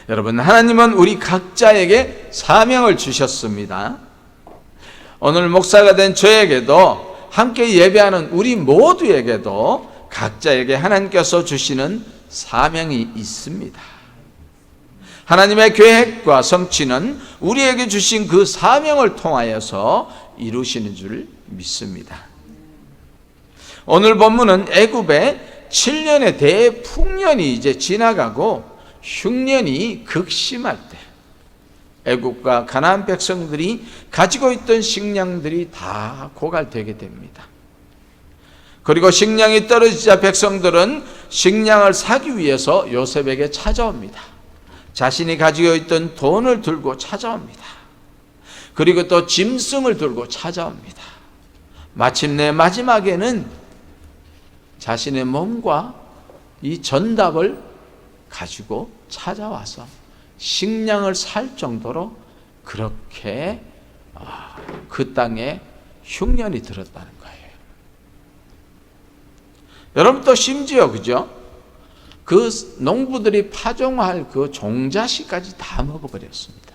여러분, 하나님은 우리 각자에게 사명을 주셨습니다. 오늘 목사가 된 저에게도, 함께 예배하는 우리 모두에게도 각자에게 하나님께서 주시는 사명이 있습니다. 하나님의 계획과 성취는 우리에게 주신 그 사명을 통하여서 이루시는 줄 믿습니다. 오늘 본문은 애굽의 7년의 대풍년이 이제 지나가고 흉년이 극심할 때 애굽과 가나안 백성들이 가지고 있던 식량들이 다 고갈되게 됩니다. 그리고 식량이 떨어지자 백성들은 식량을 사기 위해서 요셉에게 찾아옵니다. 자신이 가지고 있던 돈을 들고 찾아옵니다. 그리고 또 짐승을 들고 찾아옵니다. 마침내 마지막에는 자신의 몸과 이 전답을 가지고 찾아와서 식량을 살 정도로 그렇게 그 땅에 흉년이 들었다는 거예요. 여러분, 또 심지어 그죠? 그 농부들이 파종할 그 종자씨까지 다 먹어버렸습니다.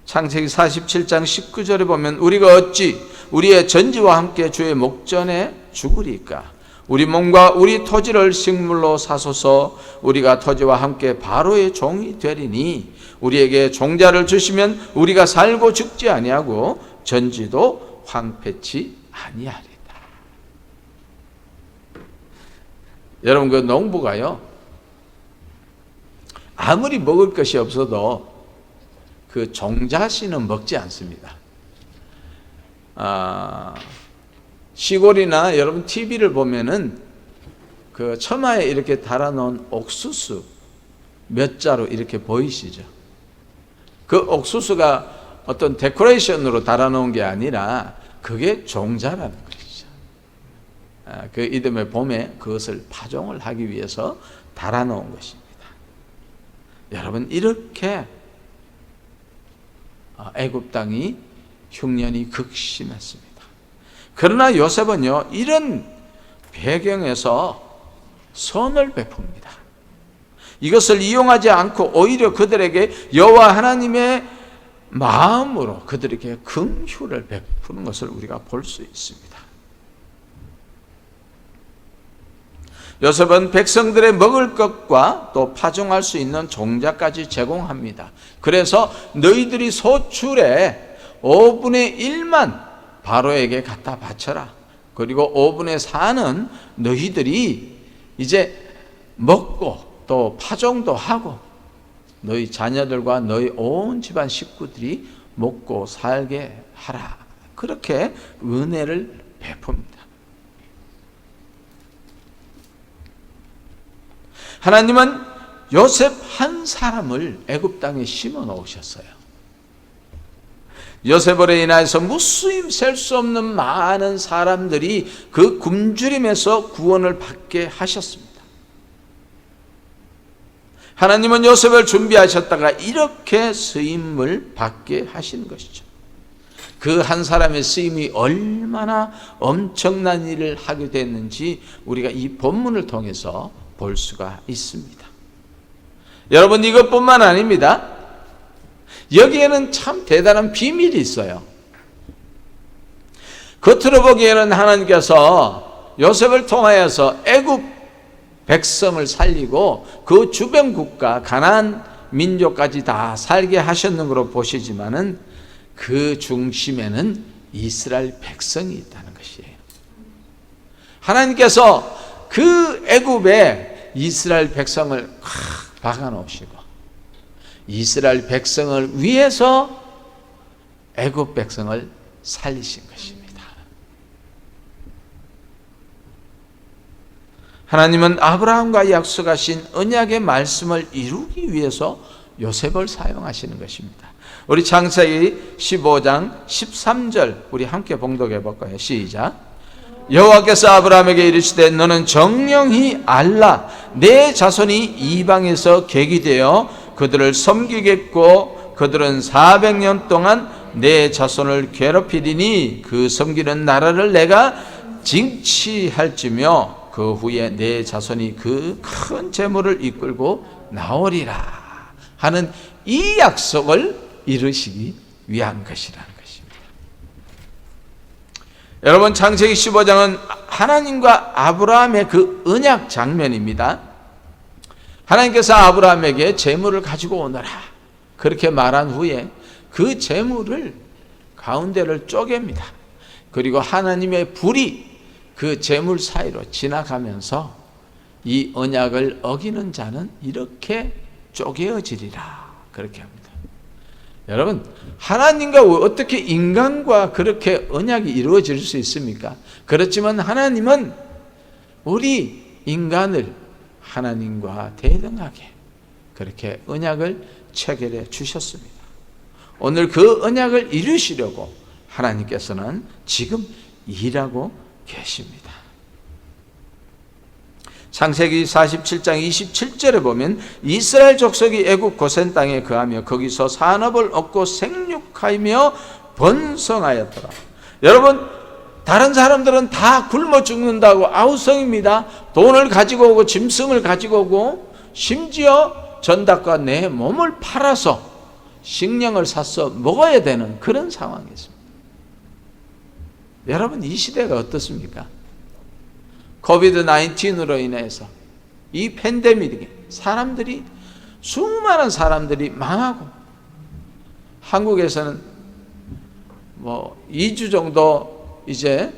창세기 47장 19절에 보면 우리가 어찌 우리의 전지와 함께 주의 목전에 죽으리까? 우리 몸과 우리 토지를 식물로 사소서. 우리가 토지와 함께 바로의 종이 되리니 우리에게 종자를 주시면 우리가 살고 죽지 아니하고 전지도 황폐치 아니하리다. 여러분, 그 농부가요, 아무리 먹을 것이 없어도 그 종자씨는 먹지 않습니다. 시골이나 여러분 TV를 보면은 그 처마에 이렇게 달아놓은 옥수수 몇 자루 이렇게 보이시죠? 그 옥수수가 어떤 데코레이션으로 달아놓은 게 아니라 그게 종자라는 것이죠. 그 이듬해 봄에 그것을 파종을 하기 위해서 달아놓은 것입니다. 여러분, 이렇게 애굽 땅이 흉년이 극심했습니다. 그러나 요셉은요, 이런 배경에서 선을 베풉니다. 이것을 이용하지 않고 오히려 그들에게 여호와 하나님의 마음으로 그들에게 긍휼을 베푸는 것을 우리가 볼 수 있습니다. 요셉은 백성들의 먹을 것과 또 파종할 수 있는 종자까지 제공합니다. 그래서 너희들이 소출의 5분의 1만 바로에게 갖다 바쳐라. 그리고 5분의 4는 너희들이 이제 먹고 또 파종도 하고 너희 자녀들과 너희 온 집안 식구들이 먹고 살게 하라. 그렇게 은혜를 베풉니다. 하나님은 요셉 한 사람을 애굽 땅에 심어 놓으셨어요. 요셉으로 인하여서 무수히 셀 수 없는 많은 사람들이 그 굶주림에서 구원을 받게 하셨습니다. 하나님은 요셉을 준비하셨다가 이렇게 쓰임을 받게 하신 것이죠. 그 한 사람의 쓰임이 얼마나 엄청난 일을 하게 됐는지 우리가 이 본문을 통해서 볼 수가 있습니다. 여러분, 이것뿐만 아닙니다. 여기에는 참 대단한 비밀이 있어요. 겉으로 보기에는 하나님께서 요셉을 통하여서 애굽 백성을 살리고 그 주변 국가 가나안 민족까지 다 살게 하셨는 것으로 보시지만은 그 중심에는 이스라엘 백성이 있다는 것이에요. 하나님께서 그 애굽에 이스라엘 백성을 확 박아 놓으시고 이스라엘 백성을 위해서 애굽 백성을 살리신 것입니다. 하나님은 아브라함과 약속하신 언약의 말씀을 이루기 위해서 요셉을 사용하시는 것입니다. 우리 창세기 15장 13절 우리 함께 봉독해 볼까요? 시작. 여호와께서 아브라함에게 이르시되 너는 정령히 알라 내 자손이 이방에서 객이 되어 그들을 섬기겠고 그들은 400년 동안 내 자손을 괴롭히리니 그 섬기는 나라를 내가 징치할지며 그 후에 내 자손이 그 큰 재물을 이끌고 나오리라 하는 이 약속을 이루시기 위한 것이라는 것입니다. 여러분, 창세기 15장은 하나님과 아브라함의 그 언약 장면입니다. 하나님께서 아브라함에게 재물을 가지고 오너라 그렇게 말한 후에 그 재물을 가운데를 쪼갭니다. 그리고 하나님의 불이 그 재물 사이로 지나가면서 이 언약을 어기는 자는 이렇게 쪼개어지리라 그렇게 합니다. 여러분, 하나님과 어떻게 인간과 그렇게 언약이 이루어질 수 있습니까? 그렇지만 하나님은 우리 인간을 하나님과 대등하게 그렇게 언약을 체결해 주셨습니다. 오늘 그 언약을 이루시려고 하나님께서는 지금 일하고 계십니다. 창세기 47장 27절에 보면 이스라엘 족속이 애굽 고센 땅에 거하며 거기서 산업을 얻고 생육하며 번성하였더라. 여러분, 다른 사람들은 다 굶어 죽는다고 아우성입니다. 돈을 가지고 오고 짐승을 가지고 오고 심지어 전닭과 내 몸을 팔아서 식량을 사서 먹어야 되는 그런 상황이었습니다. 여러분, 이 시대가 어떻습니까? 코비드-19으로 인해서 이 팬데믹에 수많은 사람들이 망하고, 한국에서는 2주 정도 이제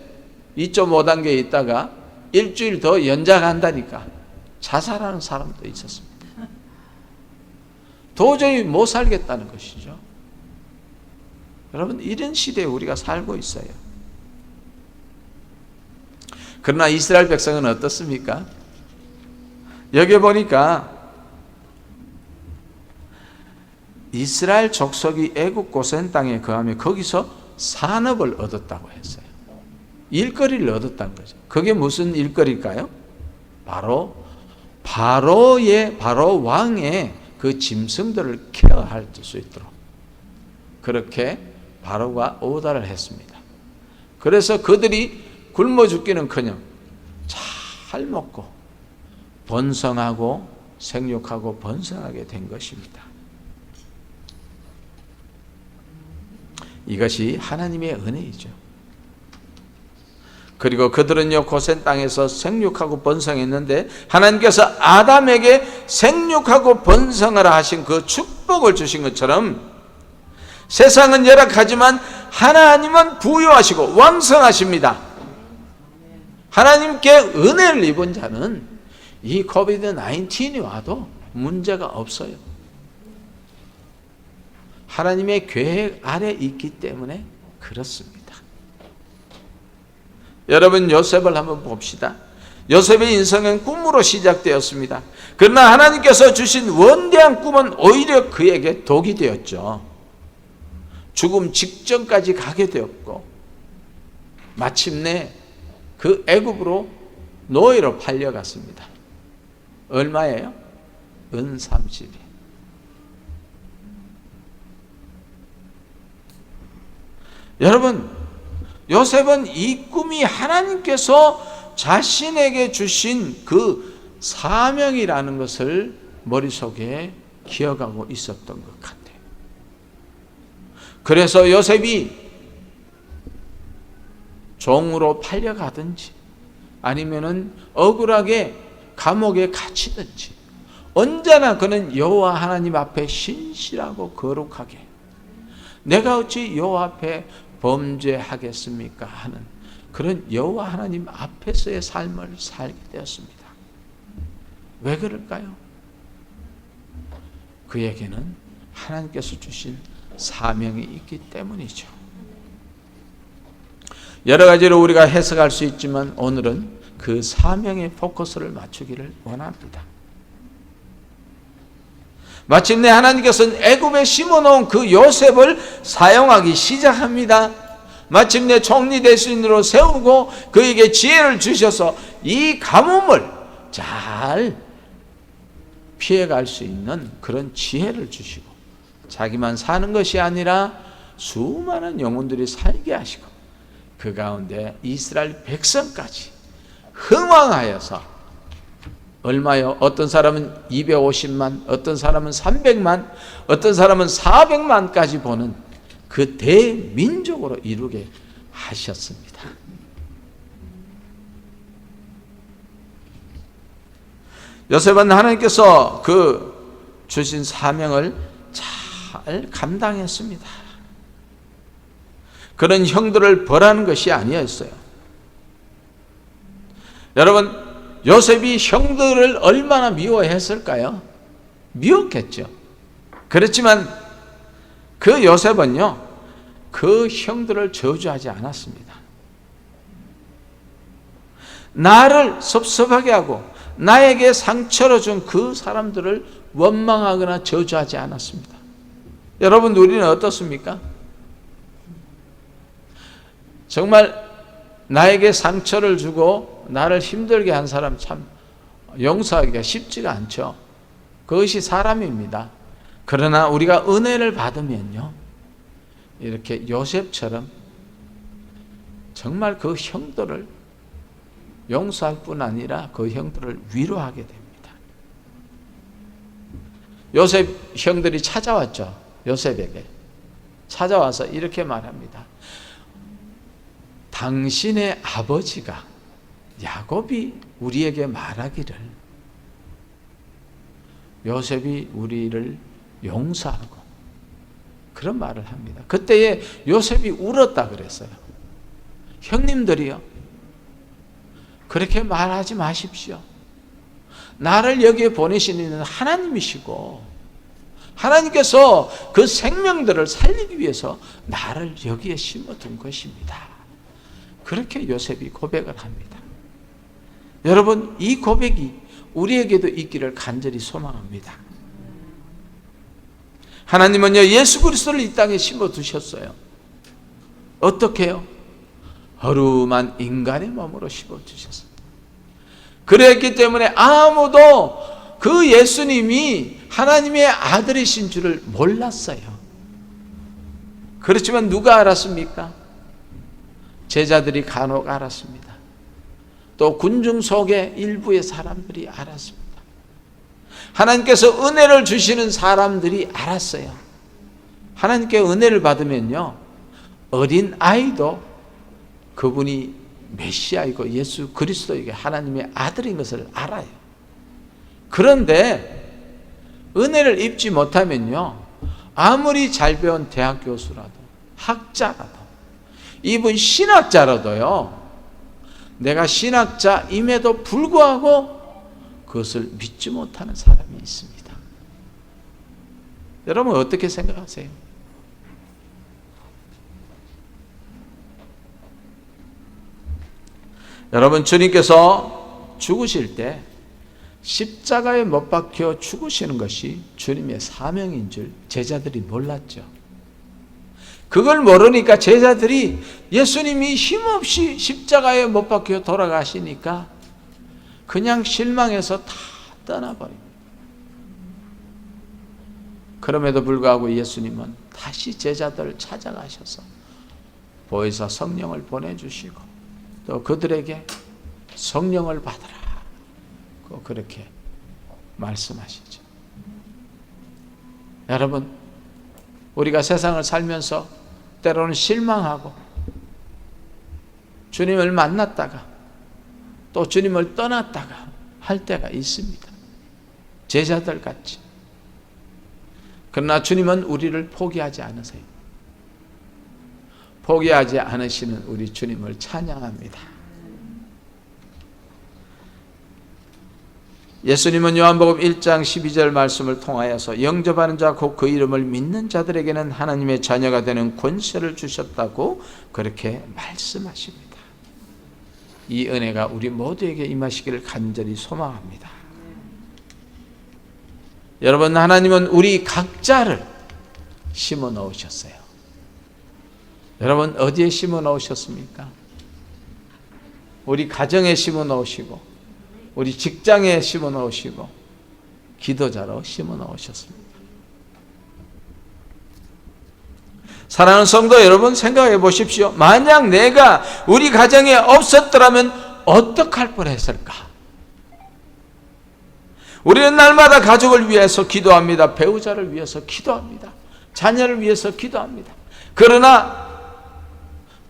2.5단계에 있다가 일주일 더 연장한다니까 자살하는 사람도 있었습니다. 도저히 못 살겠다는 것이죠. 여러분, 이런 시대에 우리가 살고 있어요. 그러나 이스라엘 백성은 어떻습니까? 여기 보니까 이스라엘 족속이 애굽 고센 땅에 거하며 거기서 산업을 얻었다고 했어요. 일거리를 얻었다는 거죠. 그게 무슨 일거리일까요? 바로 바로 왕의 그 짐승들을 케어할 수 있도록 그렇게 바로가 오다를 했습니다. 그래서 그들이 굶어 죽기는커녕 잘 먹고 번성하고 생육하고 번성하게 된 것입니다. 이것이 하나님의 은혜이죠. 그리고 그들은요 고센 땅에서 생육하고 번성했는데 하나님께서 아담에게 생육하고 번성하라 하신 그 축복을 주신 것처럼 세상은 열악하지만 하나님은 부유하시고 왕성하십니다. 하나님께 은혜를 입은 자는 이 코비드-19이 와도 문제가 없어요. 하나님의 계획 아래 있기 때문에 그렇습니다. 여러분, 요셉을 한번 봅시다. 요셉의 인생은 꿈으로 시작되었습니다. 그러나 하나님께서 주신 원대한 꿈은 오히려 그에게 독이 되었죠. 죽음 직전까지 가게 되었고 마침내 그 애굽으로 노예로 팔려갔습니다. 얼마예요? 은 30이. 여러분, 요셉은 이 꿈이 하나님께서 자신에게 주신 그 사명이라는 것을 머릿속에 기억하고 있었던 것 같아요. 그래서 요셉이 종으로 팔려가든지 아니면은 억울하게 감옥에 갇히든지 언제나 그는 여호와 하나님 앞에 신실하고 거룩하게 내가 어찌 여호와 앞에 범죄하겠습니까 하는 그런 여호와 하나님 앞에서의 삶을 살게 되었습니다. 왜 그럴까요? 그에게는 하나님께서 주신 사명이 있기 때문이죠. 여러 가지로 우리가 해석할 수 있지만 오늘은 그 사명에 포커스를 맞추기를 원합니다. 마침내 하나님께서는 애굽에 심어놓은 그 요셉을 사용하기 시작합니다. 마침내 총리 대신으로 세우고 그에게 지혜를 주셔서 이 가뭄을 잘 피해갈 수 있는 그런 지혜를 주시고 자기만 사는 것이 아니라 수많은 영혼들이 살게 하시고 그 가운데 이스라엘 백성까지 흥왕하여서 얼마요? 어떤 사람은 250만, 어떤 사람은 300만, 어떤 사람은 400만까지 보는 그 대민족으로 이루게 하셨습니다. 요셉은 하나님께서 그 주신 사명을 잘 감당했습니다. 그런 형들을 벌하는 것이 아니었어요. 여러분, 요셉이 형들을 얼마나 미워했을까요? 미웠겠죠. 그렇지만 그 요셉은요, 그 형들을 저주하지 않았습니다. 나를 섭섭하게 하고 나에게 상처를 준 그 사람들을 원망하거나 저주하지 않았습니다. 여러분, 우리는 어떻습니까? 정말 나에게 상처를 주고 나를 힘들게 한 사람 참 용서하기가 쉽지가 않죠. 그것이 사람입니다. 그러나 우리가 은혜를 받으면요, 이렇게 요셉처럼 정말 그 형들을 용서할 뿐 아니라 그 형들을 위로하게 됩니다. 요셉 형들이 찾아왔죠. 요셉에게 찾아와서 이렇게 말합니다. 당신의 아버지가 야곱이 우리에게 말하기를 요셉이 우리를 용서하고, 그런 말을 합니다. 그때에 요셉이 울었다 그랬어요. 형님들이요, 그렇게 말하지 마십시오. 나를 여기에 보내신 이는 하나님이시고 하나님께서 그 생명들을 살리기 위해서 나를 여기에 심어둔 것입니다. 그렇게 요셉이 고백을 합니다. 여러분, 이 고백이 우리에게도 있기를 간절히 소망합니다. 하나님은요, 예수 그리스도를 이 땅에 심어두셨어요. 어떻게 해요? 허름한 인간의 몸으로 심어주셨어요. 그랬기 때문에 아무도 그 예수님이 하나님의 아들이신 줄을 몰랐어요. 그렇지만 누가 알았습니까? 제자들이 간혹 알았습니다. 또 군중 속의 일부의 사람들이 알았습니다. 하나님께서 은혜를 주시는 사람들이 알았어요. 하나님께 은혜를 받으면요, 어린 아이도 그분이 메시아이고 예수 그리스도에게 하나님의 아들인 것을 알아요. 그런데 은혜를 입지 못하면요, 아무리 잘 배운 대학 교수라도 학자라도 이분 신학자라도요, 내가 신학자임에도 불구하고 그것을 믿지 못하는 사람이 있습니다. 여러분, 어떻게 생각하세요? 여러분, 주님께서 죽으실 때 십자가에 못 박혀 죽으시는 것이 주님의 사명인 줄 제자들이 몰랐죠. 그걸 모르니까 제자들이 예수님이 힘없이 십자가에 못 박혀 돌아가시니까 그냥 실망해서 다 떠나버립니다. 그럼에도 불구하고 예수님은 다시 제자들을 찾아가셔서 보혜사 성령을 보내주시고 또 그들에게 성령을 받으라, 그렇게 말씀하시죠. 여러분, 우리가 세상을 살면서 때로는 실망하고 주님을 만났다가 또 주님을 떠났다가 할 때가 있습니다. 제자들 같이. 그러나 주님은 우리를 포기하지 않으세요. 포기하지 않으시는 우리 주님을 찬양합니다. 예수님은 요한복음 1장 12절 말씀을 통하여서 영접하는 자 곧 그 이름을 믿는 자들에게는 하나님의 자녀가 되는 권세를 주셨다고 그렇게 말씀하십니다. 이 은혜가 우리 모두에게 임하시기를 간절히 소망합니다. 여러분, 하나님은 우리 각자를 심어 넣으셨어요. 여러분, 어디에 심어 넣으셨습니까? 우리 가정에 심어 넣으시고, 우리 직장에 심어 넣으시고, 기도자로 심어 넣으셨습니다. 사랑하는 성도 여러분, 생각해 보십시오. 만약 내가 우리 가정에 없었더라면 어떡할 뻔했을까? 우리는 날마다 가족을 위해서 기도합니다. 배우자를 위해서 기도합니다. 자녀를 위해서 기도합니다. 그러나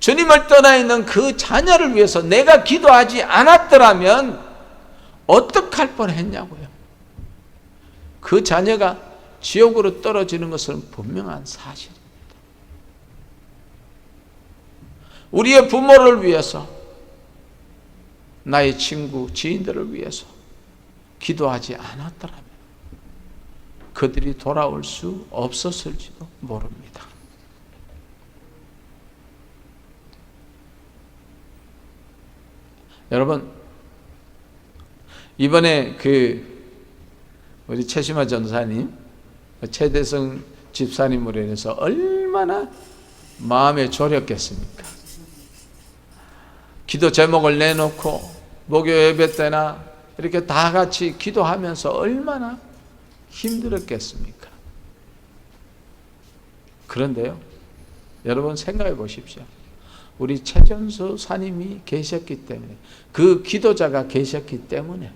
주님을 떠나 있는 그 자녀를 위해서 내가 기도하지 않았더라면 어떡할 뻔했냐고요. 그 자녀가 지옥으로 떨어지는 것은 분명한 사실입니다. 우리의 부모를 위해서, 나의 친구, 지인들을 위해서 기도하지 않았더라면 그들이 돌아올 수 없었을지도 모릅니다. 여러분, 이번에 우리 최심화 전사님, 최대성 집사님으로 인해서 얼마나 마음에 졸였겠습니까? 기도 제목을 내놓고 목요 예배 때나 이렇게 다 같이 기도하면서 얼마나 힘들었겠습니까? 그런데요, 여러분 생각해 보십시오. 우리 최전수 사님이 계셨기 때문에, 그 기도자가 계셨기 때문에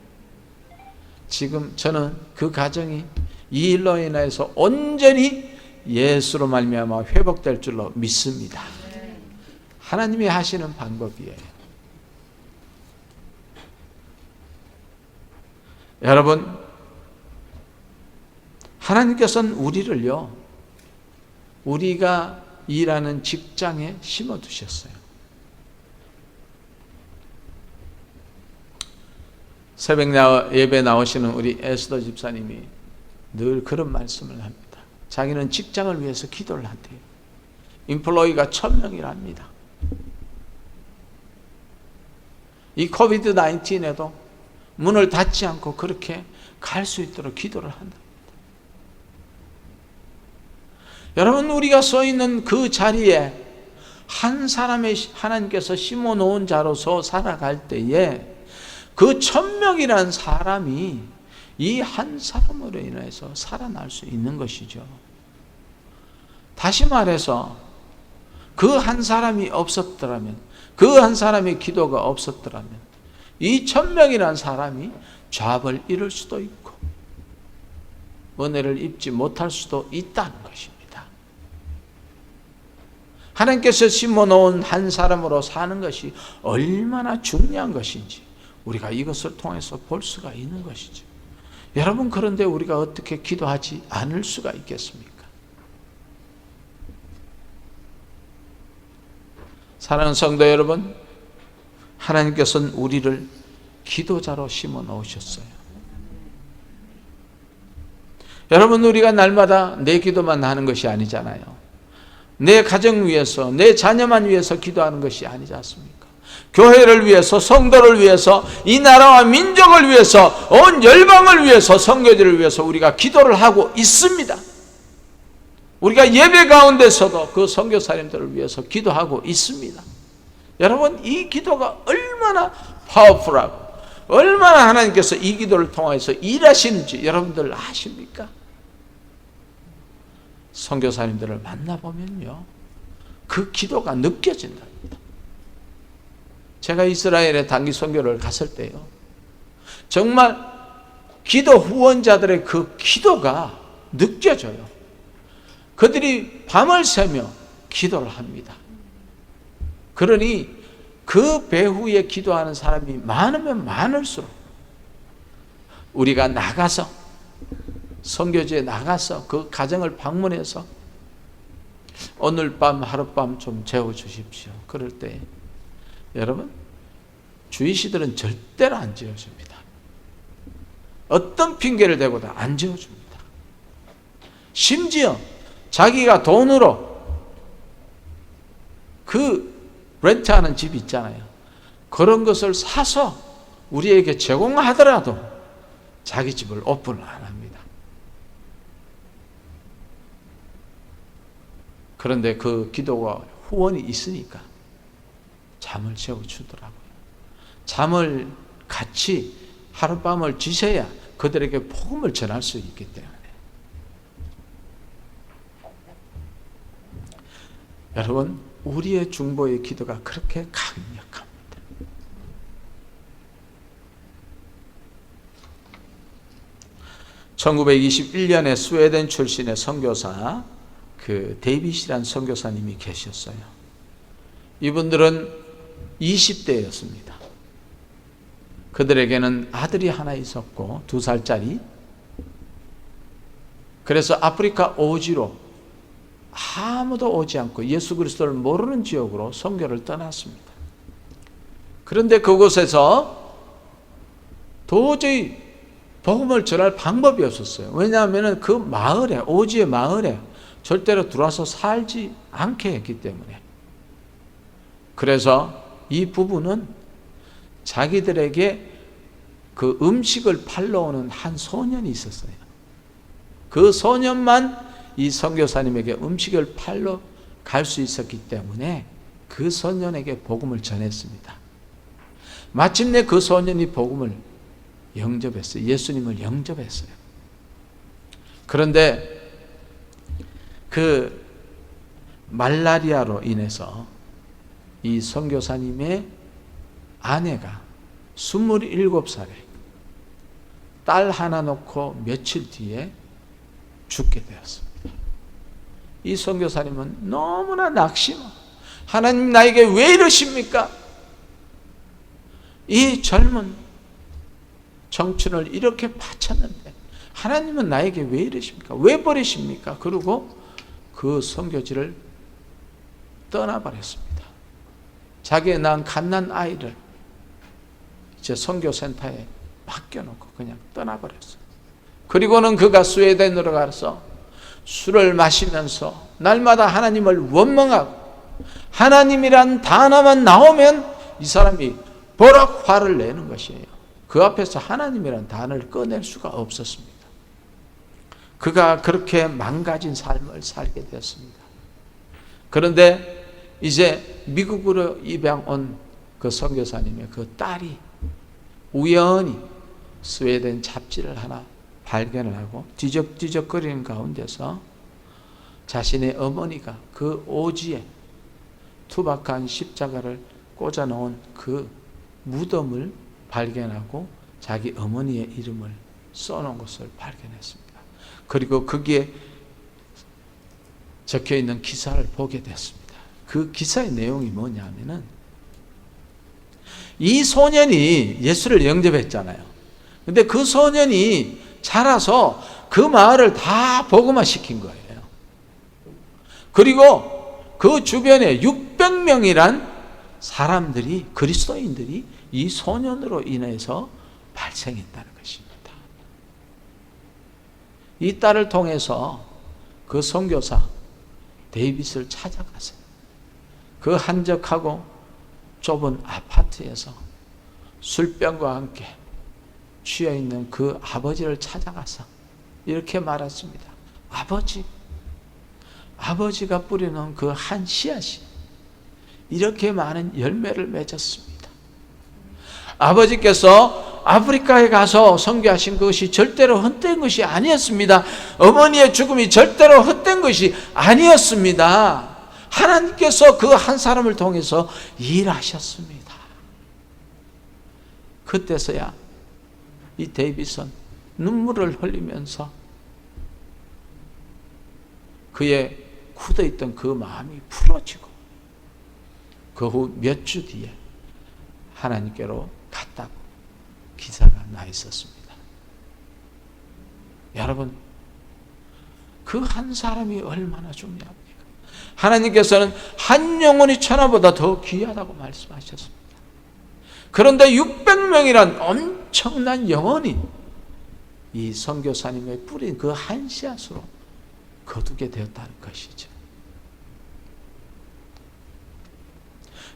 지금 저는 그 가정이 이 일로 인해서 온전히 예수로 말미암아 회복될 줄로 믿습니다. 하나님이 하시는 방법이에요. 여러분, 하나님께서는 우리를요, 우리가 일하는 직장에 심어두셨어요. 새벽 예배 나오시는 우리 에스더 집사님이 늘 그런 말씀을 합니다. 자기는 직장을 위해서 기도를 한대요. 인플로이가 1000명이랍니다. 이 코비드 19에도 문을 닫지 않고 그렇게 갈 수 있도록 기도를 한다. 여러분, 우리가 서 있는 그 자리에 한 사람의 하나님께서 심어 놓은 자로서 살아갈 때에 그 1000명이라는 사람이 이 한 사람으로 인해서 살아날 수 있는 것이죠. 다시 말해서 그 한 사람이 없었더라면, 그 한 사람의 기도가 없었더라면 이 1000명이라는 사람이 잡을 잃을 수도 있고 은혜를 입지 못할 수도 있다는 것입니다. 하나님께서 심어놓은 한 사람으로 사는 것이 얼마나 중요한 것인지 우리가 이것을 통해서 볼 수가 있는 것이죠. 여러분, 그런데 우리가 어떻게 기도하지 않을 수가 있겠습니까? 사랑하는 성도 여러분, 하나님께서는 우리를 기도자로 심어 놓으셨어요. 여러분, 우리가 날마다 내 기도만 하는 것이 아니잖아요. 내 가정 위해서, 내 자녀만 위해서 기도하는 것이 아니지 않습니까? 교회를 위해서, 성도를 위해서, 이 나라와 민족을 위해서, 온 열방을 위해서, 선교지를 위해서 우리가 기도를 하고 있습니다. 우리가 예배 가운데서도 그 선교사님들을 위해서 기도하고 있습니다. 여러분, 이 기도가 얼마나 파워풀하고 얼마나 하나님께서 이 기도를 통해서 일하시는지 여러분들 아십니까? 선교사님들을 만나보면요, 그 기도가 느껴진답니다. 제가 이스라엘에 단기 선교를 갔을 때요, 정말 기도 후원자들의 그 기도가 느껴져요. 그들이 밤을 새며 기도를 합니다. 그러니 그 배후에 기도하는 사람이 많으면 많을수록 우리가 나가서, 선교지에 나가서 그 가정을 방문해서 오늘 밤 하룻밤 좀 재워주십시오. 그럴 때 여러분, 주의시들은 절대로 안 재워줍니다. 어떤 핑계를 대고도 안 재워줍니다. 심지어 자기가 돈으로 그 렌트하는 집 있잖아요, 그런 것을 사서 우리에게 제공하더라도 자기 집을 오픈을 안 합니다. 그런데 그 기도가 후원이 있으니까 잠을 재워주더라고요. 잠을 같이 하룻밤을 지새야 그들에게 복음을 전할 수 있기 때문에. 여러분, 우리의 중보의 기도가 그렇게 강력합니다. 1921년에 스웨덴 출신의 선교사 데이빗이라는 선교사님이 계셨어요. 이분들은 20대였습니다. 그들에게는 아들이 하나 있었고 2살짜리. 그래서 아프리카 오지로 아무도 오지 않고 예수 그리스도를 모르는 지역으로 선교를 떠났습니다. 그런데 그곳에서 도저히 복음을 전할 방법이 없었어요. 왜냐하면 그 마을에, 오지의 마을에 절대로 들어와서 살지 않게 했기 때문에. 그래서 이 부부는 자기들에게 그 음식을 팔러 오는 한 소년이 있었어요. 그 소년만 이 선교사님에게 음식을 팔러 갈 수 있었기 때문에 그 소년에게 복음을 전했습니다. 마침내 그 소년이 복음을 영접했어요. 예수님을 영접했어요. 그런데 그 말라리아로 인해서 이 선교사님의 아내가 27살에 딸 하나 놓고 며칠 뒤에 죽게 되었습니다. 이 선교사님은 너무나 낙심하고, 하나님 나에게 왜 이러십니까? 이 젊은 청춘을 이렇게 바쳤는데 하나님은 나에게 왜 이러십니까? 왜 버리십니까? 그리고 그 선교지를 떠나버렸습니다. 자기의 낳은 갓난 아이를 이제 선교센터에 맡겨놓고 그냥 떠나버렸어요. 그리고는 그가 스웨덴으로 가서 술을 마시면서 날마다 하나님을 원망하고, 하나님이란 단어만 나오면 이 사람이 버럭 화를 내는 것이에요. 그 앞에서 하나님이란 단어를 꺼낼 수가 없었습니다. 그가 그렇게 망가진 삶을 살게 되었습니다. 그런데 이제 미국으로 입양 온 그 선교사님의 그 딸이 우연히 스웨덴 잡지를 하나 발견을 하고 뒤적뒤적거리는 가운데서 자신의 어머니가 그 오지에 투박한 십자가를 꽂아 놓은 그 무덤을 발견하고 자기 어머니의 이름을 써놓은 것을 발견했습니다. 그리고 거기에 적혀있는 기사를 보게 됐습니다. 그 기사의 내용이 뭐냐면은 이 소년이 예수를 영접했잖아요. 근데 그 소년이 자라서 그 마을을 다 복음화 시킨 거예요. 그리고 그 주변에 600명이란 사람들이, 그리스도인들이 이 소년으로 인해서 발생했다는 것입니다. 이 딸을 통해서 그 선교사 데이빗을 찾아가서 그 한적하고 좁은 아파트에서 술병과 함께 취해있는 그 아버지를 찾아가서 이렇게 말했습니다. 아버지가 뿌리는 그 한 씨앗이 이렇게 많은 열매를 맺었습니다. 아버지께서 아프리카에 가서 선교하신 것이 절대로 헛된 것이 아니었습니다. 어머니의 죽음이 절대로 헛된 것이 아니었습니다. 하나님께서 그 한 사람을 통해서 일하셨습니다. 그때서야 이 데이빗은 눈물을 흘리면서 그의 굳어있던 그 마음이 풀어지고 그 후 몇 주 뒤에 하나님께로 갔다고 기사가 나 있었습니다. 여러분, 그 한 사람이 얼마나 중요합니까? 하나님께서는 한 영혼이 천하보다 더 귀하다고 말씀하셨습니다. 그런데 600명이란 엄청난 영혼이 이 선교사님의 뿌린 그 한 씨앗으로 거두게 되었다는 것이죠.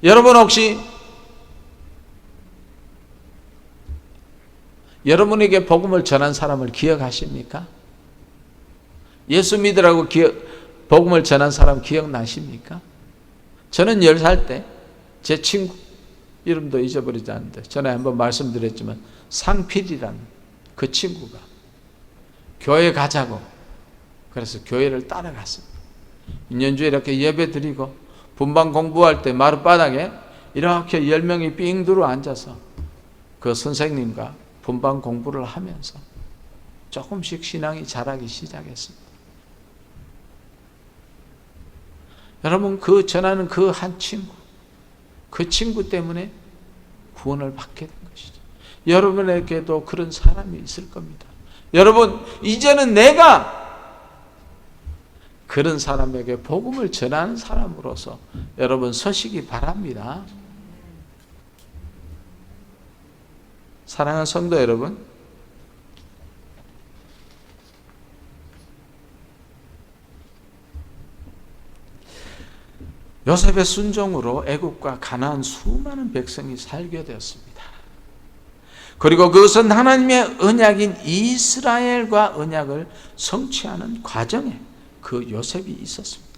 여러분, 혹시 여러분에게 복음을 전한 사람을 기억하십니까? 예수 믿으라고 복음을 전한 사람 기억나십니까? 저는 10살 때 제 친구, 이름도 잊어버리지 않는데 전에 한번 말씀드렸지만 상필이라는 그 친구가 교회 가자고 그래서 교회를 따라갔습니다. 인연주에 이렇게 예배 드리고 분방 공부할 때 마룻바닥에 이렇게 10명이 삥 들어 앉아서 그 선생님과 분방 공부를 하면서 조금씩 신앙이 자라기 시작했습니다. 여러분, 그 전하는 그 한 친구, 그 친구 때문에 구원을 받게 된 것이죠. 여러분에게도 그런 사람이 있을 겁니다. 여러분, 이제는 내가 그런 사람에게 복음을 전하는 사람으로서 여러분 서시기 바랍니다. 사랑하는 성도 여러분, 요셉의 순종으로 애국과 가나안 수많은 백성이 살게 되었습니다. 그리고 그것은 하나님의 언약인 이스라엘과 언약을 성취하는 과정에 그 요셉이 있었습니다.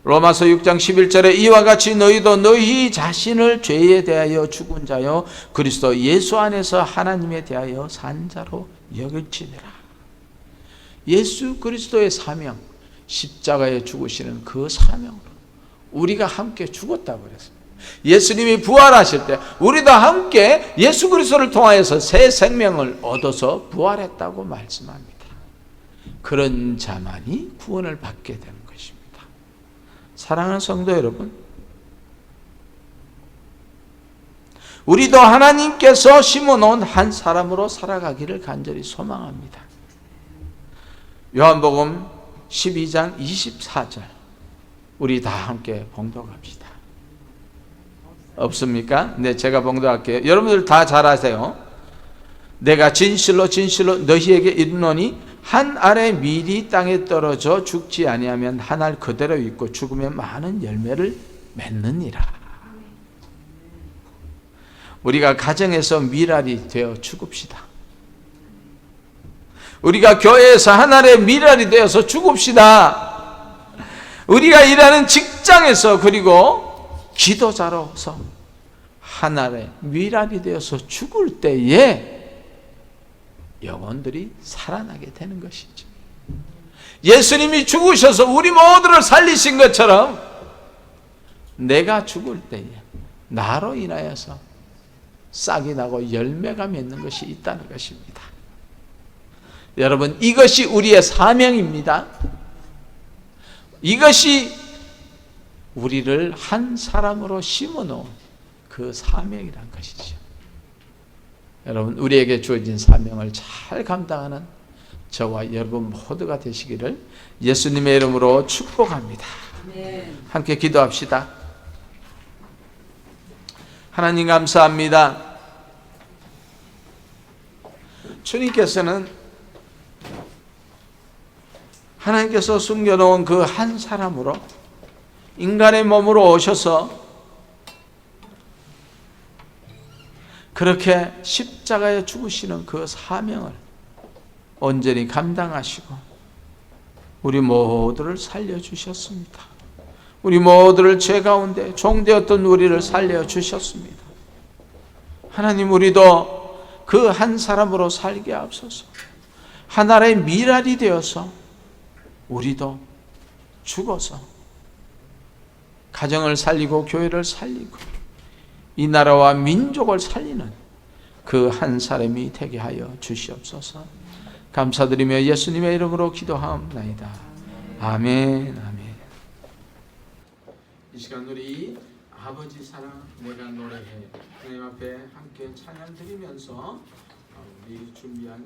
로마서 6장 11절에 이와 같이 너희도 너희 자신을 죄에 대하여 죽은 자요 그리스도 예수 안에서 하나님에 대하여 산 자로 여길지니라. 예수 그리스도의 사명, 십자가에 죽으시는 그 사명으로 우리가 함께 죽었다고 그랬습니다. 예수님이 부활하실 때 우리도 함께 예수 그리스도를 통하여서 새 생명을 얻어서 부활했다고 말씀합니다. 그런 자만이 구원을 받게 되는 것입니다. 사랑하는 성도 여러분, 우리도 하나님께서 심어놓은 한 사람으로 살아가기를 간절히 소망합니다. 요한복음 12장 24절 우리 다 함께 봉독합시다. 없습니까? 네, 제가 봉독할게요. 여러분들 다 잘 아세요. 내가 진실로 진실로 너희에게 이르노니 한 알의 밀이 땅에 떨어져 죽지 아니하면 한 알 그대로 있고 죽으면 많은 열매를 맺느니라. 우리가 가정에서 밀알이 되어 죽읍시다. 우리가 교회에서 한 알의 밀알이 되어서 죽읍시다. 우리가 일하는 직장에서 그리고 기도자로서 한 알의 밀알이 되어서 죽을 때에 영혼들이 살아나게 되는 것이죠. 예수님이 죽으셔서 우리 모두를 살리신 것처럼 내가 죽을 때에 나로 인하여서 싹이 나고 열매가 맺는 것이 있다는 것입니다. 여러분, 이것이 우리의 사명입니다. 이것이 우리를 한 사람으로 심어놓은 그 사명이란 것이죠. 여러분, 우리에게 주어진 사명을 잘 감당하는 저와 여러분 모두가 되시기를 예수님의 이름으로 축복합니다. 함께 기도합시다. 하나님 감사합니다. 주님께서는 하나님께서 숨겨놓은 그 한 사람으로 인간의 몸으로 오셔서 그렇게 십자가에 죽으시는 그 사명을 온전히 감당하시고 우리 모두를 살려주셨습니다. 우리 모두를 죄 가운데 종되었던 우리를 살려주셨습니다. 하나님, 우리도 그 한 사람으로 살게 하옵소서. 하나의 밀알이 되어서 우리도 죽어서 가정을 살리고 교회를 살리고 이 나라와 민족을 살리는 그 한 사람이 되게 하여 주시옵소서. 감사드리며 예수님의 이름으로 기도하옵나이다. 아멘. 아멘. 이 시간 우리 아버지 사랑 내가 노래해 하나님 앞에 함께 찬양 드리면서 우리 준비한